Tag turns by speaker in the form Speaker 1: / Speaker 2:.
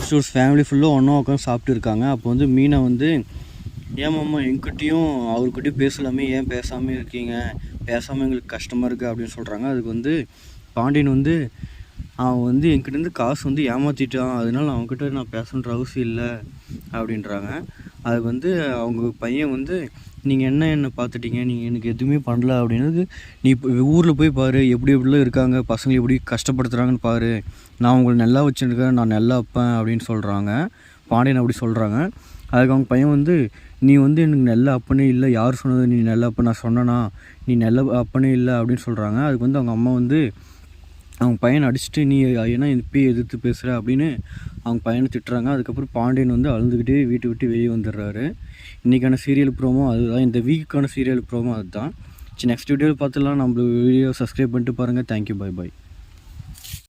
Speaker 1: Students family ஃபுல்லாக ஒன்றா உட்காந்து சாப்பிட்டு இருக்காங்க. அப்போ வந்து மீனா வந்து ஏன் மாமா எங்கிட்டையும் அவர்கிட்டையும் பேசலாமே, ஏன் பேசாமல் இருக்கீங்க, பேசாமல் எங்களுக்கு கஷ்டமாக இருக்குது அப்படின்னு சொல்கிறாங்க. அதுக்கு வந்து பாண்டியன் வந்து அவன் வந்து என்கிட்டேருந்து காசு வந்து ஏமாற்றிட்டான், அதனால அவன்கிட்ட நான் பேசணுன்ற அவசியம் இல்லை அப்படின்றாங்க. அதுக்கு வந்து அவங்க பையன் வந்து நீங்கள் என்ன பார்த்துட்டீங்க, நீங்கள் எனக்கு எதுவுமே பண்ணல அப்படின்னது, நீ இப்போ ஊரில் போய் பாரு, எப்படி எப்படிலாம் இருக்காங்க பசங்க, எப்படி கஷ்டப்படுத்துகிறாங்கன்னு பாரு, நான் உங்களை நல்லா வச்சுருக்கேன், நான் நல்லா வைப்பேன் அப்படின்னு சொல்கிறாங்க. பாண்டியன் அப்படி சொல்கிறாங்க. அதுக்கு அவங்க பையன் வந்து நீ வந்து எனக்கு நல்ல அப்பனே இல்லை, யார் சொன்னது நீ நல்ல அப்பன், நான் சொன்னேனா நீ நல்ல அப்பனே இல்லை அப்படின்னு சொல்கிறாங்க. அதுக்கு வந்து அவங்க அம்மா வந்து அவங்க பையனை அடிச்சுட்டு நீ ஏன்னா இப்போயே எதிர்த்து பேசுகிற அப்படின்னு அவங்க பையனை திட்டுறாங்க. அதுக்கப்புறம் பாண்டியன் வந்து அழுதுகிட்டே வீட்டை விட்டு வெளியே வந்துடுறாரு. இன்றைக்கான சீரியல் ப்ரோமோ அதுதான், இந்த வீக்குக்கான சீரியல் ப்ரோமோ அதுதான். சரி, நெக்ஸ்ட் வீடியோவில் பார்த்துலாம். நம்ம வீடியோ சப்ஸ்கிரைப் பண்ணிட்டு பாருங்கள். Thank you, bye bye.